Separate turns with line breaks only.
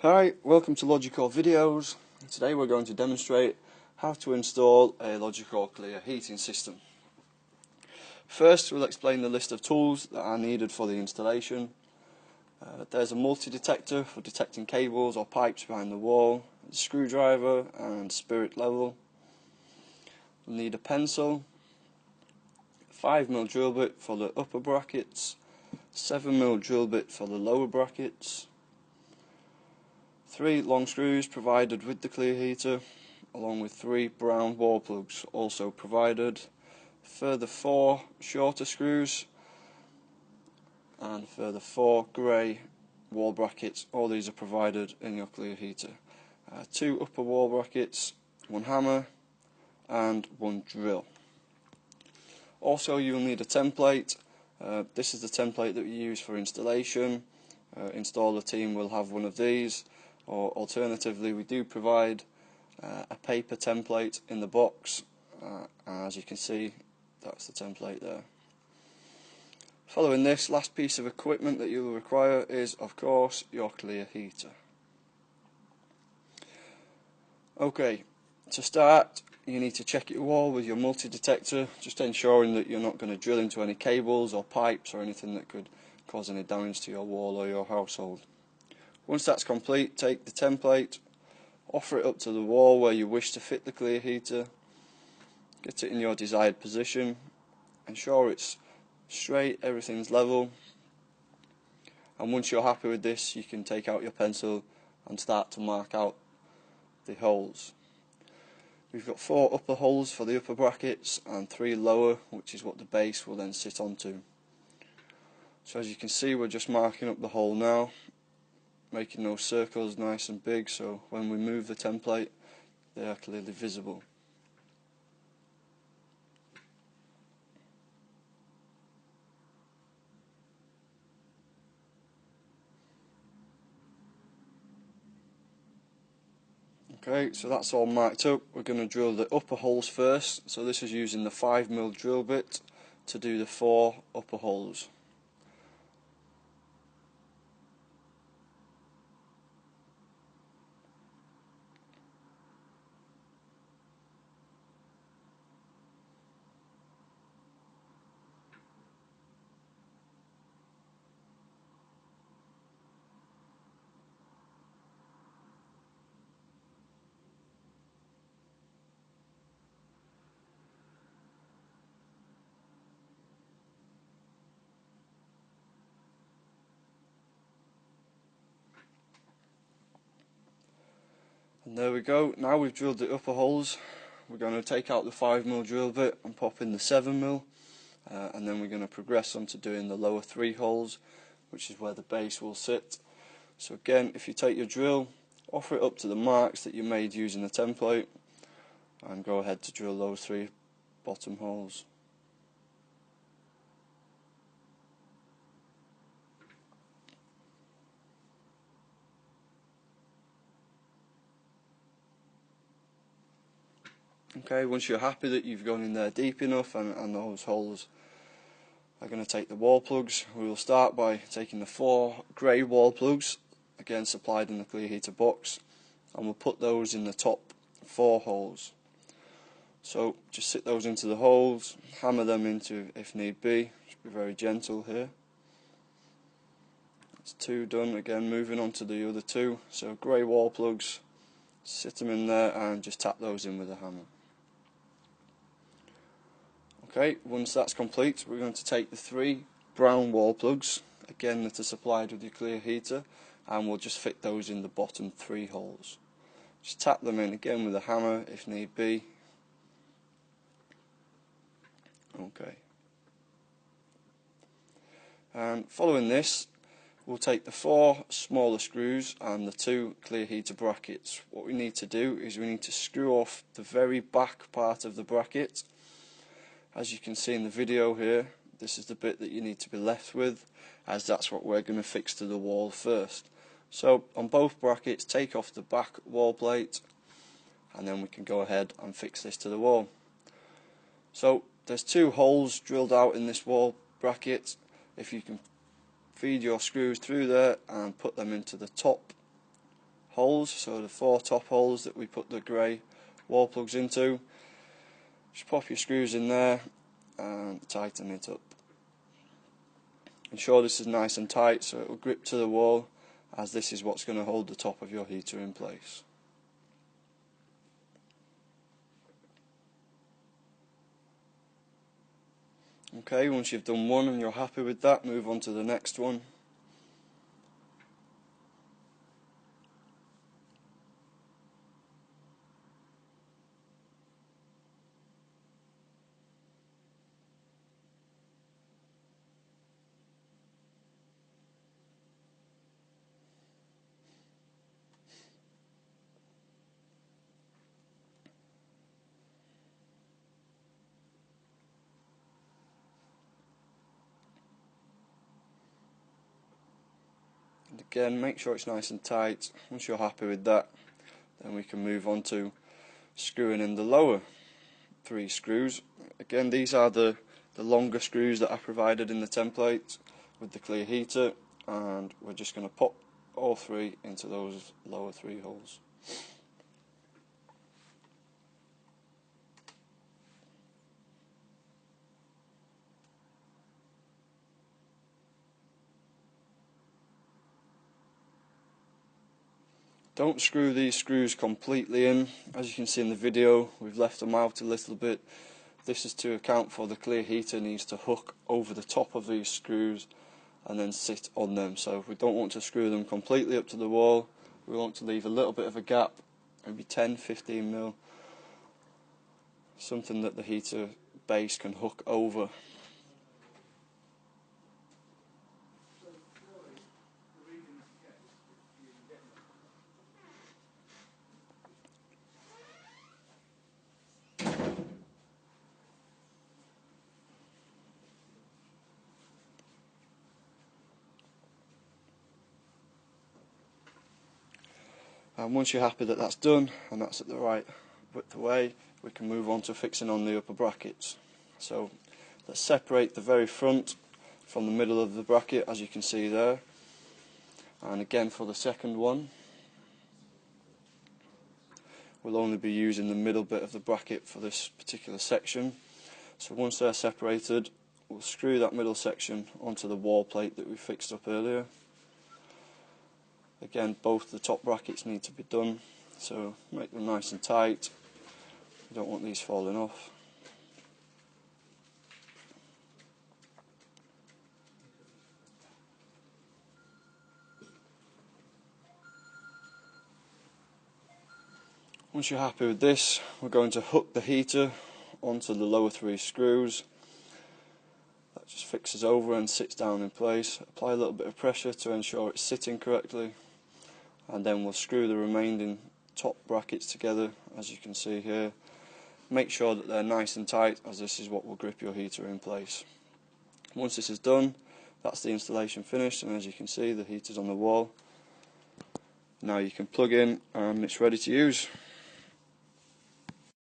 Hi, welcome to Logical Videos. Today we're going to demonstrate how to install a Logical clear heating system. First, we'll explain the list of tools that are needed for the installation. There's a multi-detector for detecting cables or pipes behind the wall, a screwdriver and spirit level. We'll need a pencil, 5mm drill bit for the upper brackets, 7mm drill bit for the lower brackets, 3 long screws provided with the clear heater, along with 3 brown wall plugs also provided, further 4 shorter screws, and further 4 grey wall brackets. All these are provided in your clear heater. 2 upper wall brackets, 1 hammer and 1 drill. Also, you'll need a template. This is the template that we use for installation. Installer team will have one of these, or alternatively we do provide a paper template in the box. As you can see, that's the template there. Following this, last piece of equipment that you will require is, of course, your clear heater. Okay, to start, you need to check your wall with your multi-detector, just ensuring that you're not going to drill into any cables or pipes or anything that could cause any damage to your wall or your household. Once that's complete, take the template, offer it up to the wall where you wish to fit the clear heater, get it in your desired position, ensure it's straight, everything's level, and once you're happy with this, you can take out your pencil and start to mark out the holes. We've got 4 upper holes for the upper brackets and 3 lower, which is what the base will then sit onto. So as you can see, we're just marking up the hole now, making those circles nice and big so when we move the template they are clearly visible. Okay, so that's all marked up. We're going to drill the upper holes first, so this is using the 5mm drill bit to do the 4 upper holes. And there we go, now we've drilled the upper holes. We're going to take out the 5mm drill bit and pop in the 7mm, and then we're going to progress on to doing the lower 3 holes, which is where the base will sit. So again, if you take your drill, offer it up to the marks that you made using the template, and go ahead to drill those 3 bottom holes. Okay, once you're happy that you've gone in there deep enough and those holes are going to take the wall plugs, we will start by taking the 4 grey wall plugs, again supplied in the clear heater box, and we'll put those in the top 4 holes. So just sit those into the holes, hammer them into if need be, just be very gentle here. That's 2 done. Again, moving on to the other 2, so grey wall plugs, sit them in there and just tap those in with a hammer. Okay, once that's complete, we're going to take the 3 brown wall plugs, again that are supplied with your clear heater, and we'll just fit those in the bottom 3 holes. Just tap them in again with a hammer if need be. Okay. And following this, we'll take the 4 smaller screws and the 2 clear heater brackets. What we need to do is we need to screw off the very back part of the bracket. As you can see in the video here, this is the bit that you need to be left with, as that's what we're going to fix to the wall first. So on both brackets, take off the back wall plate, and then we can go ahead and fix this to the wall. So there's 2 holes drilled out in this wall bracket. If you can feed your screws through there and put them into the top holes, so the 4 top holes that we put the grey wall plugs into. Just pop your screws in there and tighten it up. Ensure this is nice and tight so it will grip to the wall, as this is what's going to hold the top of your heater in place. Okay, once you've done one and you're happy with that, move on to the next one. And again, make sure it's nice and tight. Once you're happy with that, then we can move on to screwing in the lower 3 screws. Again, these are the longer screws that are provided in the template with the clear heater, and we're just going to pop all 3 into those lower 3 holes. Don't screw these screws completely in. As you can see in the video, we've left them out a little bit. This is to account for the clear heater needs to hook over the top of these screws and then sit on them. So we don't want to screw them completely up to the wall. We want to leave a little bit of a gap, maybe 10-15 mil, something that the heater base can hook over. And once you're happy that that's done and that's at the right width away, we can move on to fixing on the upper brackets. So let's separate the very front from the middle of the bracket, as you can see there. And again, for the second one, we'll only be using the middle bit of the bracket for this particular section. So once they're separated, we'll screw that middle section onto the wall plate that we fixed up earlier. Again, both the top brackets need to be done, so make them nice and tight. You don't want these falling off. Once you're happy with this, we're going to hook the heater onto the lower 3 screws. That just fixes over and sits down in place. Apply a little bit of pressure to ensure it's sitting correctly, and then we'll screw the remaining top brackets together, as you can see here. Make sure that they're nice and tight, as this is what will grip your heater in place. Once this is done, that's the installation finished, and as you can see, the heater's on the wall. Now you can plug in and it's ready to use.